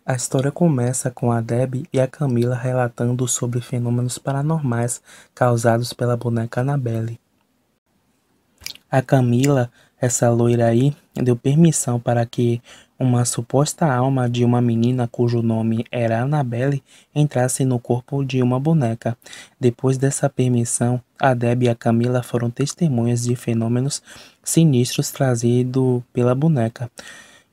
A história começa com a Debbie e a Camila relatando sobre fenômenos paranormais causados pela boneca Annabelle. A Camila, essa loira aí, deu permissão para que uma suposta alma de uma menina cujo nome era Annabelle entrasse no corpo de uma boneca. Depois dessa permissão, a Debbie e a Camila foram testemunhas de fenômenos sinistros trazidos pela boneca.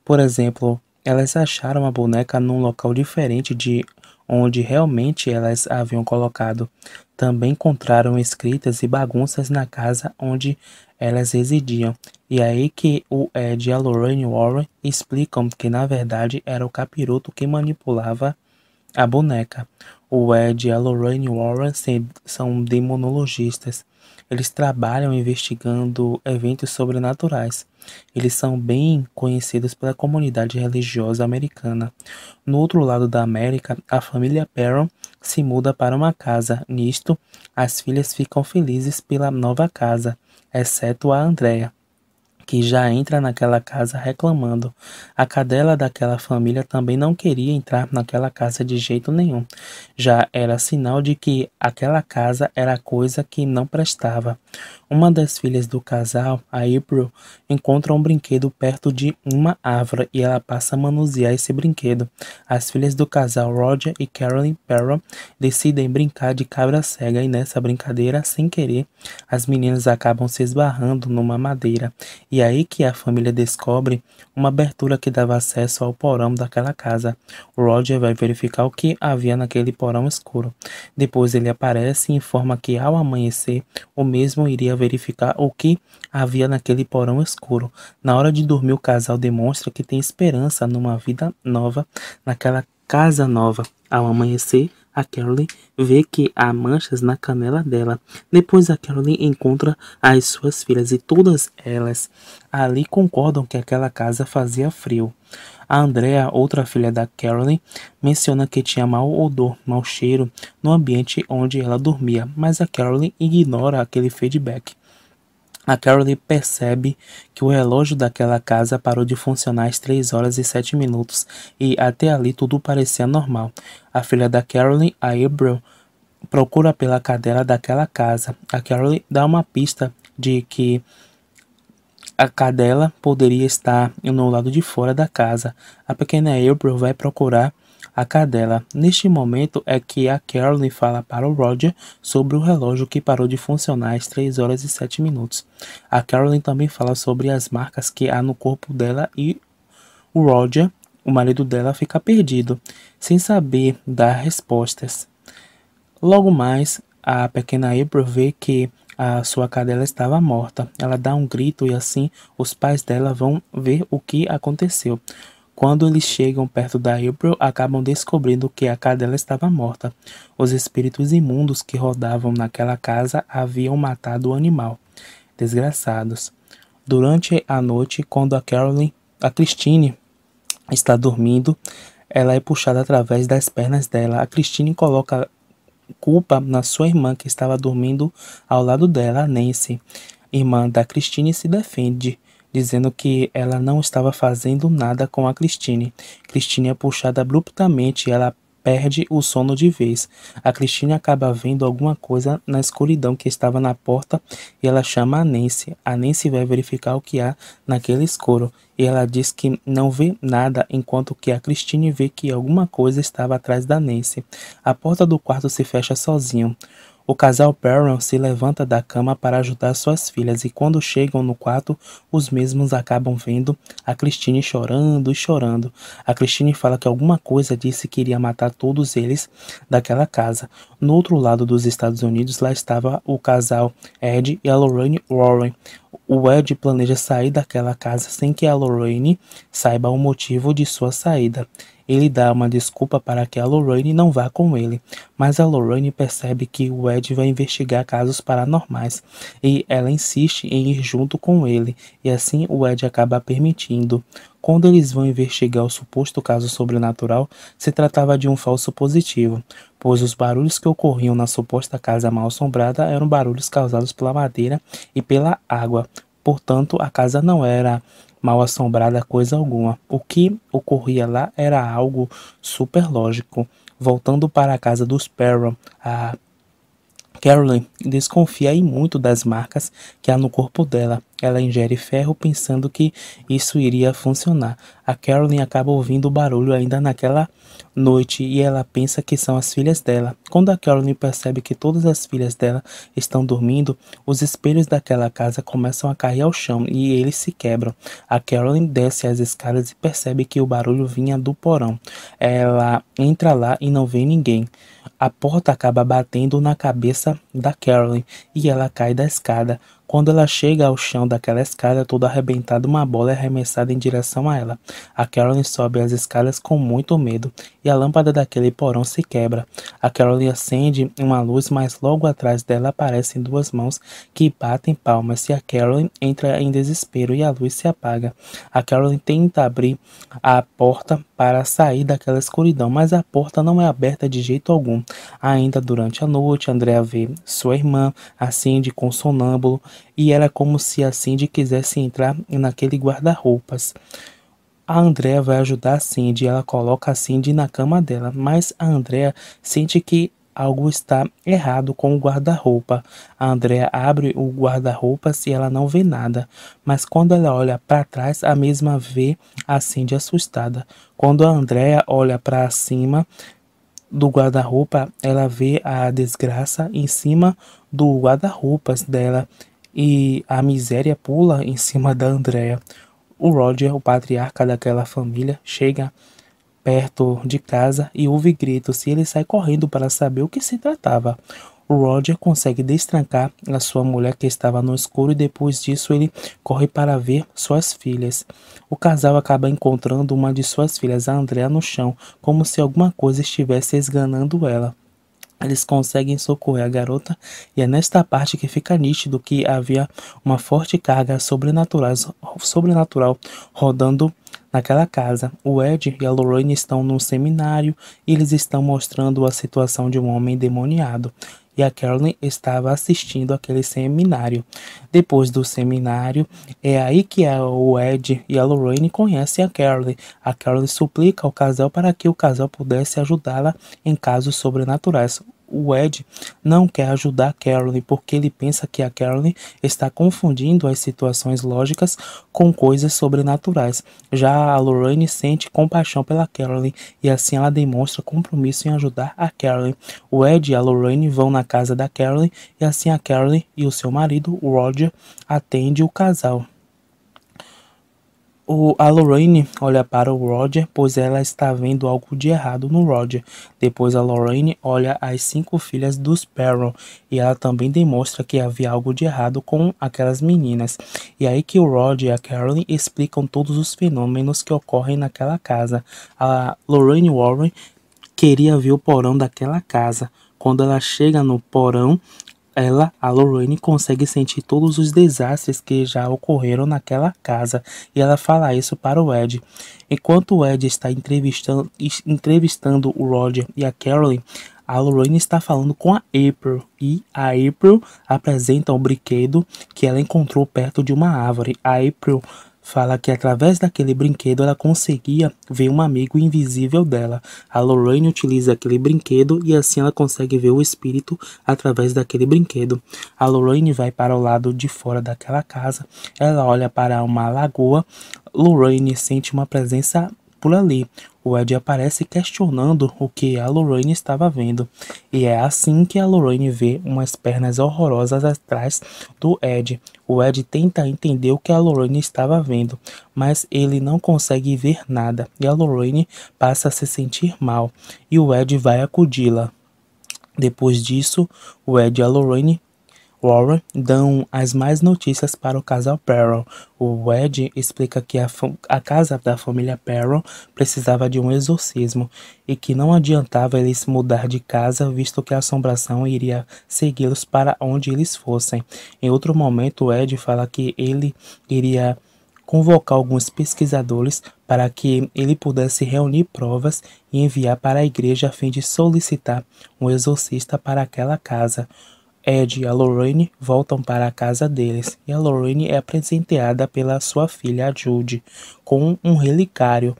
Por exemplo, elas acharam a boneca num local diferente de onde realmente elas a haviam colocado. Também encontraram escritas e bagunças na casa onde elas residiam. E aí que o Ed e a Lorraine Warren explicam que na verdade era o capiroto que manipulava a boneca. O Ed e a Lorraine Warren são demonologistas. Eles trabalham investigando eventos sobrenaturais. Eles são bem conhecidos pela comunidade religiosa americana. No outro lado da América, a família Perron se muda para uma casa. Nisto, as filhas ficam felizes pela nova casa, exceto a Andrea, que já entra naquela casa reclamando. A cadela daquela família também não queria entrar naquela casa de jeito nenhum. Já era sinal de que aquela casa era coisa que não prestava. Uma das filhas do casal, a April, encontra um brinquedo perto de uma árvore e ela passa a manusear esse brinquedo. As filhas do casal, Roger e Carolyn Perron, decidem brincar de cabra cega e nessa brincadeira, sem querer, as meninas acabam se esbarrando numa madeira. E aí que a família descobre uma abertura que dava acesso ao porão daquela casa. O Roger vai verificar o que havia naquele porão escuro. Depois ele aparece e informa que ao amanhecer, o mesmo iria verificar o que havia naquele porão escuro. Na hora de dormir, o casal demonstra que tem esperança numa vida nova naquela casa nova. Ao amanhecer, a Carolyn vê que há manchas na canela dela. Depois a Carolyn encontra as suas filhas e todas elas ali concordam que aquela casa fazia frio. A Andrea, outra filha da Carolyn, menciona que tinha mau odor, mau cheiro no ambiente onde ela dormia, mas a Carolyn ignora aquele feedback. A Carolyn percebe que o relógio daquela casa parou de funcionar às 3 horas e 7 minutos e até ali tudo parecia normal. A filha da Carolyn, a April, procura pela cadela daquela casa. A Carolyn dá uma pista de que a cadela poderia estar no lado de fora da casa. A pequena April vai procurar a cadela. Neste momento é que a Carolyn fala para o Roger sobre o relógio que parou de funcionar às 3 horas e 7 minutos. A Carolyn também fala sobre as marcas que há no corpo dela e o Roger, o marido dela, fica perdido, sem saber dar respostas. Logo mais, a pequena April vê que a sua cadela estava morta. Ela dá um grito e assim os pais dela vão ver o que aconteceu. Quando eles chegam perto da April, acabam descobrindo que a cadela estava morta. Os espíritos imundos que rodavam naquela casa haviam matado o animal. Desgraçados. Durante a noite, quando a Christine está dormindo, ela é puxada através das pernas dela. A Christine coloca culpa na sua irmã que estava dormindo ao lado dela, a Nancy. Irmã da Christine se defende, dizendo que ela não estava fazendo nada com a Christine. Christine é puxada abruptamente e ela perde o sono de vez. A Christine acaba vendo alguma coisa na escuridão que estava na porta e ela chama a Nancy. A Nancy vai verificar o que há naquele escuro e ela diz que não vê nada, enquanto que a Christine vê que alguma coisa estava atrás da Nancy. A porta do quarto se fecha sozinho. O casal Perron se levanta da cama para ajudar suas filhas e quando chegam no quarto, os mesmos acabam vendo a Christine chorando e chorando. A Christine fala que alguma coisa disse que iria matar todos eles daquela casa. No outro lado dos Estados Unidos, lá estava o casal Ed e a Lorraine Warren. O Ed planeja sair daquela casa sem que a Lorraine saiba o motivo de sua saída. Ele dá uma desculpa para que a Lorraine não vá com ele, mas a Lorraine percebe que o Ed vai investigar casos paranormais e ela insiste em ir junto com ele, e assim o Ed acaba permitindo. Quando eles vão investigar o suposto caso sobrenatural, se tratava de um falso positivo, pois os barulhos que ocorriam na suposta casa mal-assombrada eram barulhos causados pela madeira e pela água. portanto a casa não era mal assombrada coisa alguma. O que ocorria lá era algo super lógico. Voltando para a casa dos Perron, a Carolyn desconfia e muito das marcas que há no corpo dela. Ela ingere ferro pensando que isso iria funcionar. A Carolyn acaba ouvindo o barulho ainda naquela noite e ela pensa que são as filhas dela. Quando a Carolyn percebe que todas as filhas dela estão dormindo, os espelhos daquela casa começam a cair ao chão e eles se quebram. A Carolyn desce as escadas e percebe que o barulho vinha do porão. Ela entra lá e não vê ninguém. A porta acaba batendo na cabeça da Carolyn e ela cai da escada. Quando ela chega ao chão daquela escada, toda arrebentada, uma bola é arremessada em direção a ela. A Carolyn sobe as escadas com muito medo e a lâmpada daquele porão se quebra. A Carolyn acende uma luz, mas logo atrás dela aparecem duas mãos que batem palmas e a Carolyn entra em desespero e a luz se apaga. A Carolyn tenta abrir a porta para sair daquela escuridão, mas a porta não é aberta de jeito algum. Ainda durante a noite, Andrea vê sua irmã, a Cindy, com sonâmbulo, e era como se a Cindy quisesse entrar naquele guarda-roupas. A Andrea vai ajudar a Cindy, ela coloca a Cindy na cama dela, mas a Andrea sente que algo está errado com o guarda-roupa. A Andrea abre o guarda-roupas e ela não vê nada, mas quando ela olha para trás, a mesma vê a Cindy assustada. Quando a Andrea olha para cima do guarda-roupa, ela vê a desgraça em cima do guarda-roupas dela e a miséria pula em cima da Andrea. O Roger, o patriarca daquela família, chega perto de casa e ouve gritos e ele sai correndo para saber o que se tratava. O Roger consegue destrancar a sua mulher que estava no escuro e depois disso ele corre para ver suas filhas. O casal acaba encontrando uma de suas filhas, a Andrea, no chão, como se alguma coisa estivesse esganando ela. Eles conseguem socorrer a garota e é nesta parte que fica nítido que havia uma forte carga sobrenatural rodando naquela casa. O Ed e a Lorraine estão num seminário e eles estão mostrando a situação de um homem endemoniado. E a Carolyn estava assistindo aquele seminário. Depois do seminário, é aí que o Ed e a Lorraine conhecem a Carolyn. A Carolyn suplica ao casal para que o casal pudesse ajudá-la em casos sobrenaturais. O Ed não quer ajudar a Carolyn porque ele pensa que a Carolyn está confundindo as situações lógicas com coisas sobrenaturais. Já a Lorraine sente compaixão pela Carolyn e assim ela demonstra compromisso em ajudar a Carolyn. O Ed e a Lorraine vão na casa da Carolyn e assim a Carolyn e o seu marido, o Roger, atendem o casal. A Lorraine olha para o Roger, pois ela está vendo algo de errado no Roger. Depois a Lorraine olha as 5 filhas dos Perron e ela também demonstra que havia algo de errado com aquelas meninas. E aí que o Roger e a Carolyn explicam todos os fenômenos que ocorrem naquela casa. A Lorraine Warren queria ver o porão daquela casa. Quando ela chega no porão, a Lorraine, consegue sentir todos os desastres que já ocorreram naquela casa e ela fala isso para o Ed. Enquanto o Ed está entrevistando o Roger e a Carolyn, a Lorraine está falando com a April e a April apresenta um brinquedo que ela encontrou perto de uma árvore. A April fala que através daquele brinquedo ela conseguia ver um amigo invisível dela. A Lorraine utiliza aquele brinquedo e assim ela consegue ver o espírito através daquele brinquedo. A Lorraine vai para o lado de fora daquela casa, ela olha para uma lagoa. Lorraine sente uma presença por ali. O Ed aparece questionando o que a Lorraine estava vendo. E é assim que a Lorraine vê umas pernas horrorosas atrás do Ed. O Ed tenta entender o que a Lorraine estava vendo, mas ele não consegue ver nada. E a Lorraine passa a se sentir mal. E o Ed vai acudi-la. Depois disso, o Ed e a Lorraine Warren dão as mais notícias para o casal Perron. O Ed explica que a casa da família Perron precisava de um exorcismo e que não adiantava eles mudar de casa, visto que a assombração iria segui-los para onde eles fossem. Em outro momento, o Ed fala que ele iria convocar alguns pesquisadores para que ele pudesse reunir provas e enviar para a igreja a fim de solicitar um exorcista para aquela casa. Ed e a Lorraine voltam para a casa deles e a Lorraine é presenteada pela sua filha, a Judy, com um relicário.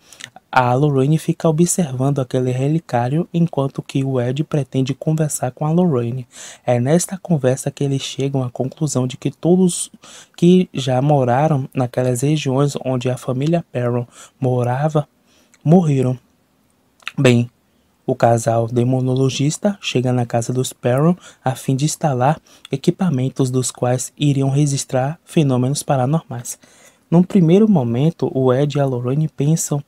A Lorraine fica observando aquele relicário enquanto que o Ed pretende conversar com a Lorraine. É nesta conversa que eles chegam à conclusão de que todos que já moraram naquelas regiões onde a família Perron morava morreram. Bem, o casal demonologista chega na casa dos Perron a fim de instalar equipamentos dos quais iriam registrar fenômenos paranormais. Num primeiro momento, o Ed e a Lorraine pensam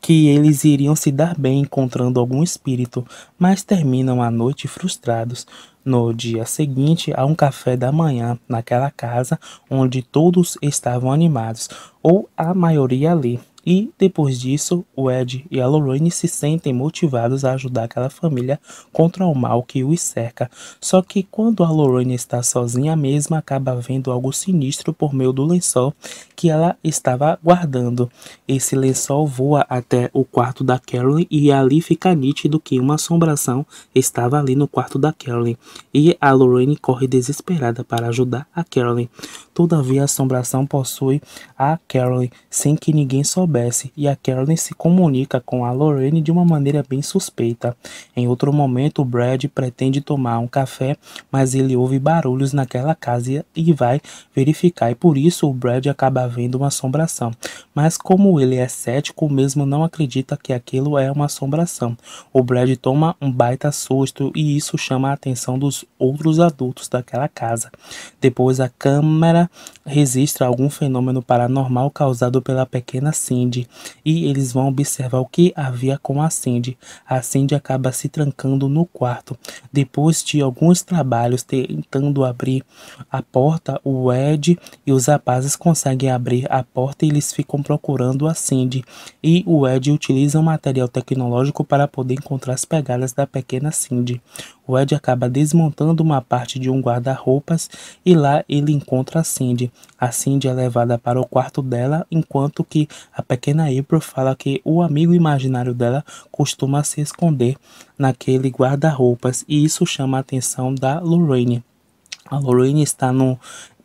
que eles iriam se dar bem encontrando algum espírito, mas terminam a noite frustrados. No dia seguinte, há um café da manhã naquela casa onde todos estavam animados, ou a maioria ali. E, depois disso, o Ed e a Lorraine se sentem motivados a ajudar aquela família contra o mal que os cerca. Só que quando a Lorraine está sozinha, a mesma acaba vendo algo sinistro por meio do lençol que ela estava guardando. Esse lençol voa até o quarto da Carolyn e ali fica nítido que uma assombração estava ali no quarto da Carolyn. E a Lorraine corre desesperada para ajudar a Carolyn. Todavia, a assombração possui a Carolyn sem que ninguém soubesse, e a Carolyn se comunica com a Lorraine de uma maneira bem suspeita. Em outro momento, o Brad pretende tomar um café, mas ele ouve barulhos naquela casa e vai verificar, e por isso o Brad acaba vendo uma assombração. Mas como ele é cético, mesmo não acredita que aquilo é uma assombração. O Brad toma um baita susto e isso chama a atenção dos outros adultos daquela casa. Depois, a câmera registra algum fenômeno paranormal causado pela pequena Cindy e eles vão observar o que havia com a Cindy. A Cindy acaba se trancando no quarto. Depois de alguns trabalhos tentando abrir a porta, o Ed e os rapazes conseguem abrir a porta e eles ficam procurando a Cindy. E o Ed utiliza um material tecnológico para poder encontrar as pegadas da pequena Cindy. O Ed acaba desmontando uma parte de um guarda-roupas e lá ele encontra a Cindy. A Cindy é levada para o quarto dela, enquanto que a pequena April fala que o amigo imaginário dela costuma se esconder naquele guarda-roupas e isso chama a atenção da Lorraine. A Lorraine está no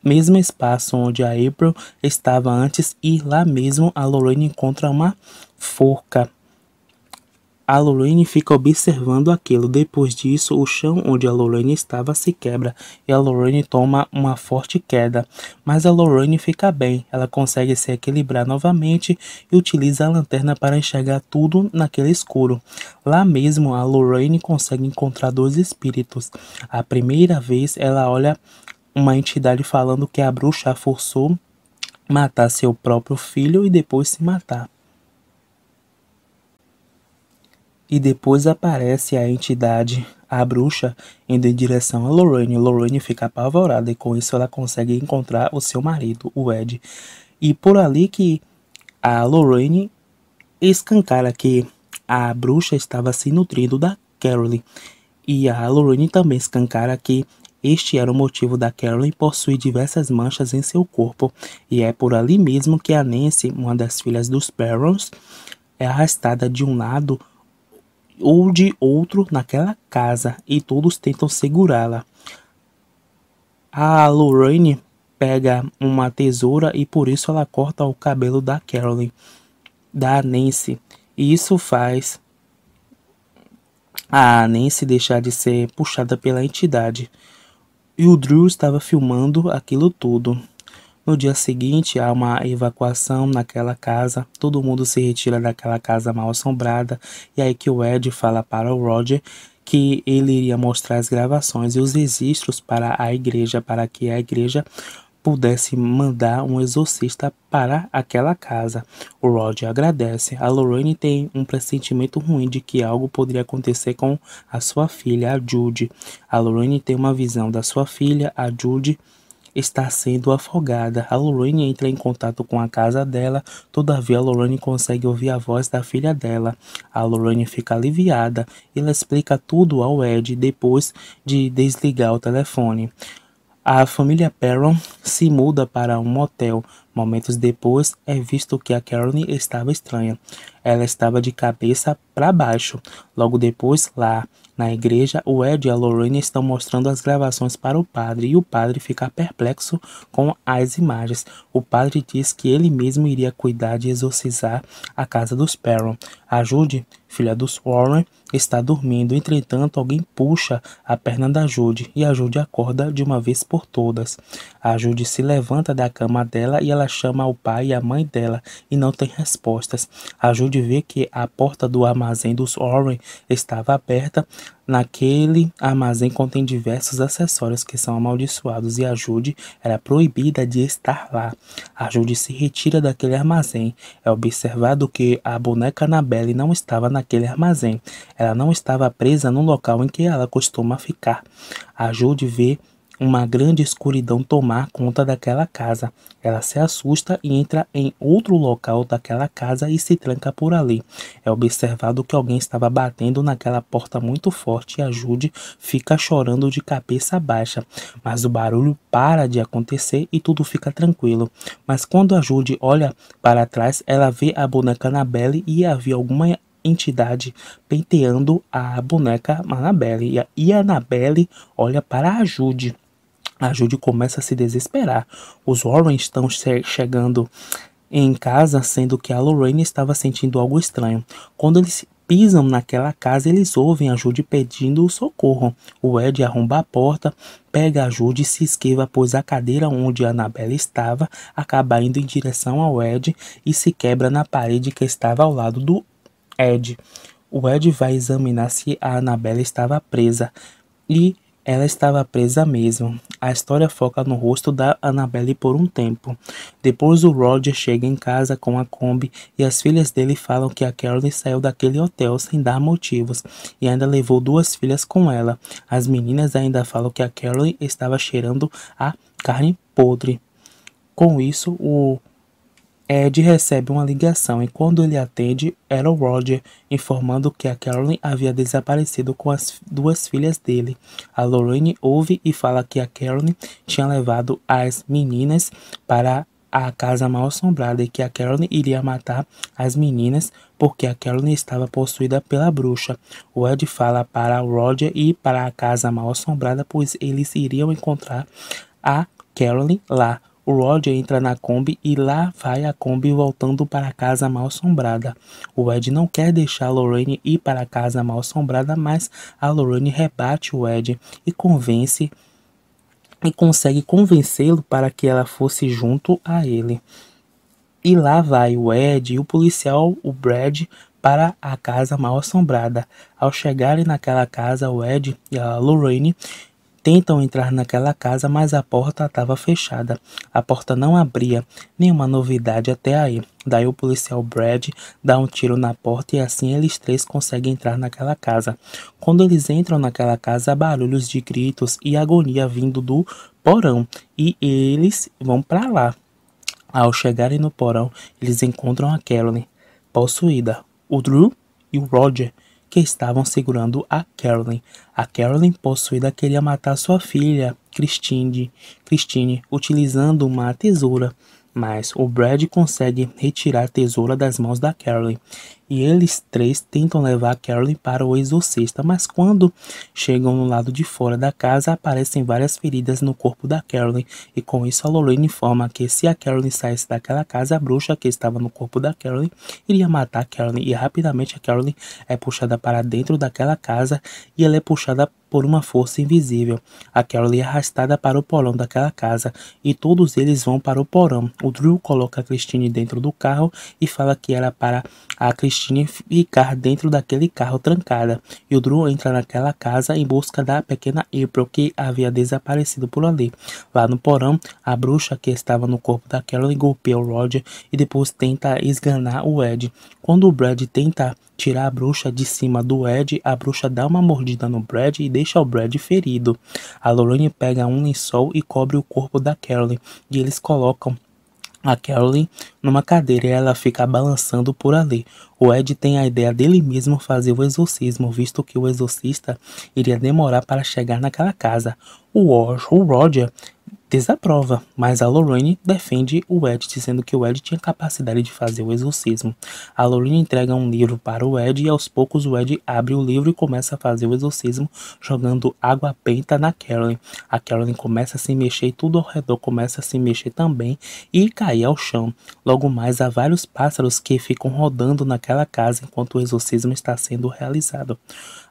mesmo espaço onde a April estava antes e lá mesmo a Lorraine encontra uma forca. A Lorraine fica observando aquilo. Depois disso, o chão onde a Lorraine estava se quebra e a Lorraine toma uma forte queda. Mas a Lorraine fica bem, ela consegue se equilibrar novamente e utiliza a lanterna para enxergar tudo naquele escuro. Lá mesmo, a Lorraine consegue encontrar dois espíritos. A primeira vez, ela olha uma entidade falando que a bruxa a forçou matar seu próprio filho e depois se matar. E depois aparece a entidade, a bruxa, indo em direção a Lorraine. Lorraine fica apavorada e com isso ela consegue encontrar o seu marido, o Ed. E por ali que a Lorraine escancara que a bruxa estava se nutrindo da Carolyn. E a Lorraine também escancara que este era o motivo da Carolyn possuir diversas manchas em seu corpo. E é por ali mesmo que a Nancy, uma das filhas dos Perrons, é arrastada de um lado ou de outro naquela casa e todos tentam segurá-la. A Lorraine pega uma tesoura e por isso ela corta o cabelo da Carolyn, da Nancy, e isso faz a Nancy deixar de ser puxada pela entidade. E o Drew estava filmando aquilo tudo. No dia seguinte, há uma evacuação naquela casa, todo mundo se retira daquela casa mal assombrada, e aí que o Ed fala para o Roger que ele iria mostrar as gravações e os registros para a igreja, para que a igreja pudesse mandar um exorcista para aquela casa. O Roger agradece. A Lorraine tem um pressentimento ruim de que algo poderia acontecer com a sua filha, a Judy. A Lorraine tem uma visão da sua filha, a Judy, está sendo afogada. A Lorraine entra em contato com a casa dela, todavia a Lorraine consegue ouvir a voz da filha dela. A Lorraine fica aliviada e ela explica tudo ao Ed depois de desligar o telefone. A família Perron se muda para um motel. Momentos depois, é visto que a Caroline estava estranha. Ela estava de cabeça para baixo. Logo depois, lá na igreja, o Ed e a Lorraine estão mostrando as gravações para o padre e o padre fica perplexo com as imagens. O padre diz que ele mesmo iria cuidar de exorcizar a casa dos Perron. A Judy, filha dos Warren, está dormindo. Entretanto, alguém puxa a perna da Judy e a Judy acorda de uma vez por todas. A Judy se levanta da cama dela e ela chama o pai e a mãe dela e não tem respostas. A Judy vê que a porta do armazém dos Warren estava aberta. Naquele armazém contém diversos acessórios que são amaldiçoados e a Judy era proibida de estar lá. A Judy se retira daquele armazém. É observado que a boneca Annabelle não estava naquele armazém. Ela não estava presa no local em que ela costuma ficar. A Judy vê uma grande escuridão tomar conta daquela casa. Ela se assusta e entra em outro local daquela casa e se tranca por ali. É observado que alguém estava batendo naquela porta muito forte e a Judy fica chorando de cabeça baixa. Mas o barulho para de acontecer e tudo fica tranquilo. Mas quando a Judy olha para trás, ela vê a boneca Annabelle e havia alguma entidade penteando a boneca Annabelle. E a Annabelle olha para a Judy. A Judy começa a se desesperar. Os Warren estão chegando em casa, sendo que a Lorraine estava sentindo algo estranho. Quando eles pisam naquela casa, eles ouvem a Judy pedindo socorro. O Ed arromba a porta, pega a Judy e se esquiva, pois a cadeira onde a Annabelle estava acaba indo em direção ao Ed e se quebra na parede que estava ao lado do Ed. O Ed vai examinar se a Annabelle estava presa e ela estava presa mesmo. A história foca no rosto da Annabelle por um tempo. Depois o Roger chega em casa com a Kombi e as filhas dele falam que a Caroline saiu daquele hotel sem dar motivos e ainda levou 2 filhas com ela. As meninas ainda falam que a Caroline estava cheirando a carne podre. Com isso, o Ed recebe uma ligação e quando ele atende, era o Roger, informando que a Caroline havia desaparecido com as 2 filhas dele. A Lorraine ouve e fala que a Caroline tinha levado as meninas para a casa mal assombrada e que a Caroline iria matar as meninas porque a Caroline estava possuída pela bruxa. O Ed fala para o Roger ir para a casa mal assombrada, pois eles iriam encontrar a Caroline lá. O Roger entra na Kombi e lá vai a Kombi voltando para a casa mal assombrada. O Ed não quer deixar a Lorraine ir para a casa mal assombrada, mas a Lorraine rebate o Ed e consegue convencê-lo para que ela fosse junto a ele. E lá vai o Ed e o policial, o Brad, para a casa mal assombrada. Ao chegarem naquela casa, o Ed e a Lorraine tentam entrar naquela casa, mas a porta estava fechada. A porta não abria. Nenhuma novidade até aí. Daí o policial Brad dá um tiro na porta e assim eles 3 conseguem entrar naquela casa. Quando eles entram naquela casa, há barulhos de gritos e agonia vindo do porão. E eles vão para lá. Ao chegarem no porão, eles encontram a Caroline possuída, o Drew e o Roger, que estavam segurando a Caroline. A Caroline, possuída, queria matar sua filha, Christine, utilizando uma tesoura. Mas o Brad consegue retirar a tesoura das mãos da Caroline. E eles 3 tentam levar a Caroline para o exorcista, mas quando chegam no lado de fora da casa, aparecem várias feridas no corpo da Caroline. E com isso a Lorraine informa que se a Caroline saísse daquela casa, a bruxa que estava no corpo da Caroline iria matar a Caroline. E rapidamente a Caroline é puxada para dentro daquela casa e ela é puxada por uma força invisível. A Caroline é arrastada para o porão daquela casa e todos eles vão para o porão. O Drew coloca a Christine dentro do carro e fala que era para a Christine ficar dentro daquele carro trancada. E o Drew entra naquela casa em busca da pequena April, que havia desaparecido por ali. Lá no porão, a bruxa que estava no corpo da Caroline golpeia o Roger e depois tenta esganar o Ed. Quando o Brad tenta tirar a bruxa de cima do Ed, a bruxa dá uma mordida no Brad e deixa o Brad ferido. A Lorraine pega um lençol e cobre o corpo da Caroline e eles colocam a Caroline numa cadeira e ela fica balançando por ali. O Ed tem a ideia dele mesmo fazer o exorcismo, visto que o exorcista iria demorar para chegar naquela casa. O Roger desaprova, mas a Lorraine defende o Ed, dizendo que o Ed tinha capacidade de fazer o exorcismo. A Lorraine entrega um livro para o Ed e aos poucos o Ed abre o livro e começa a fazer o exorcismo jogando água benta na Carolyn. A Carolyn começa a se mexer e tudo ao redor começa a se mexer também e cair ao chão. Logo mais há vários pássaros que ficam rodando naquela casa enquanto o exorcismo está sendo realizado.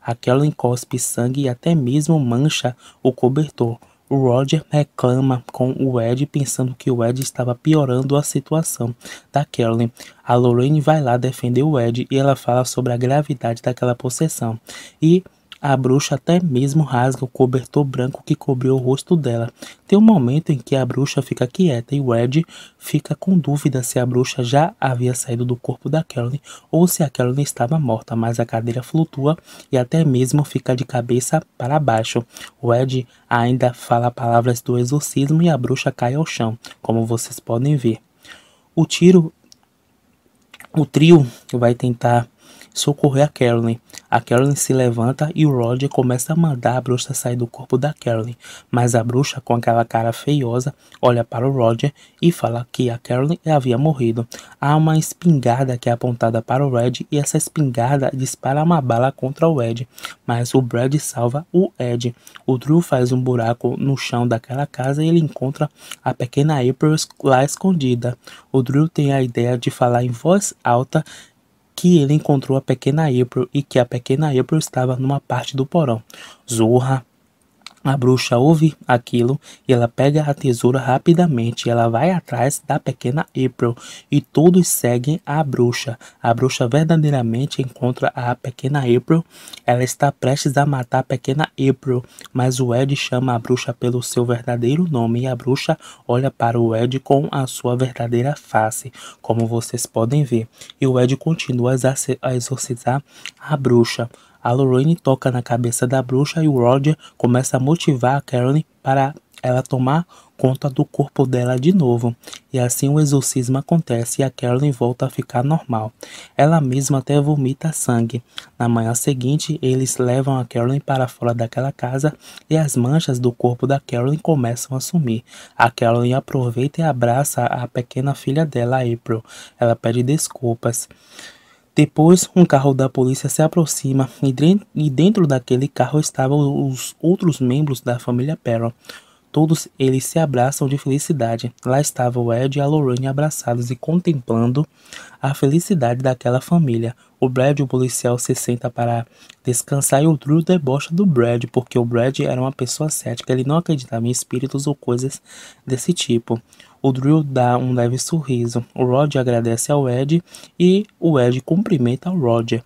A Carolyn cospe sangue e até mesmo mancha o cobertor. O Roger reclama com o Ed, pensando que o Ed estava piorando a situação da Carolyn. A Lorraine vai lá defender o Ed e ela fala sobre a gravidade daquela possessão. E a bruxa até mesmo rasga o cobertor branco que cobriu o rosto dela. Tem um momento em que a bruxa fica quieta e o Ed fica com dúvida se a bruxa já havia saído do corpo da Carolyn ou se a Carolyn estava morta, mas a cadeira flutua e até mesmo fica de cabeça para baixo. O Ed ainda fala palavras do exorcismo e a bruxa cai ao chão, como vocês podem ver. O trio vai tentar socorrer a Carolyn. A Carolyn se levanta e o Roger começa a mandar a bruxa sair do corpo da Carolyn, mas a bruxa, com aquela cara feiosa, olha para o Roger e fala que a Carolyn havia morrido. Há uma espingarda que é apontada para o Ed e essa espingarda dispara uma bala contra o Ed, mas o Brad salva o Ed. O Drew faz um buraco no chão daquela casa e ele encontra a pequena April lá escondida. O Drew tem a ideia de falar em voz alta que ele encontrou a pequena April e que a pequena April estava numa parte do porão. Zorra, a bruxa ouve aquilo e ela pega a tesoura rapidamente. Ela vai atrás da pequena April e todos seguem a bruxa. A bruxa verdadeiramente encontra a pequena April. Ela está prestes a matar a pequena April, mas o Ed chama a bruxa pelo seu verdadeiro nome e a bruxa olha para o Ed com a sua verdadeira face, como vocês podem ver. E o Ed continua a exorcizar a bruxa. A Lorraine toca na cabeça da bruxa e o Roger começa a motivar a Carolyn para ela tomar conta do corpo dela de novo. E assim o exorcismo acontece e a Carolyn volta a ficar normal. Ela mesma até vomita sangue. Na manhã seguinte, eles levam a Carolyn para fora daquela casa e as manchas do corpo da Carolyn começam a sumir. A Carolyn aproveita e abraça a pequena filha dela, a April. Ela pede desculpas. Depois, um carro da polícia se aproxima e dentro daquele carro estavam os outros membros da família Perron. Todos eles se abraçam de felicidade. Lá estava o Ed e a Lorraine abraçados e contemplando a felicidade daquela família. O Brad, o policial, se senta para descansar e o Drew debocha do Brad, porque o Brad era uma pessoa cética, ele não acreditava em espíritos ou coisas desse tipo. O Drew dá um leve sorriso. O Roger agradece ao Ed e o Ed cumprimenta o Roger.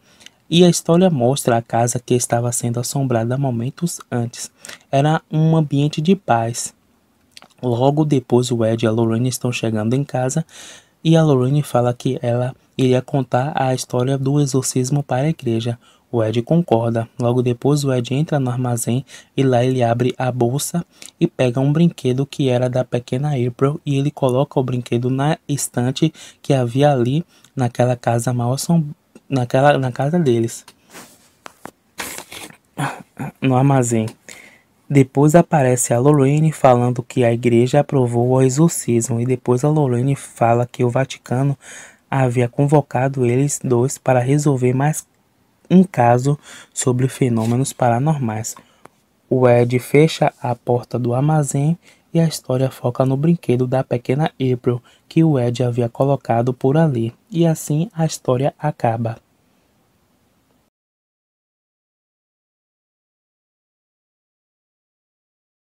E a história mostra a casa que estava sendo assombrada momentos antes. Era um ambiente de paz. Logo depois o Ed e a Lorraine estão chegando em casa e a Lorraine fala que ela iria contar a história do exorcismo para a igreja. O Ed concorda. Logo depois o Ed entra no armazém e lá ele abre a bolsa e pega um brinquedo que era da pequena April e ele coloca o brinquedo na estante que havia ali naquela casa na casa deles, no armazém. Depois aparece a Lorraine falando que a igreja aprovou o exorcismo e depois a Lorraine fala que o Vaticano havia convocado eles dois para resolver mais um caso sobre fenômenos paranormais. O Ed fecha a porta do armazém e a história foca no brinquedo da pequena April que o Ed havia colocado por ali. E assim a história acaba.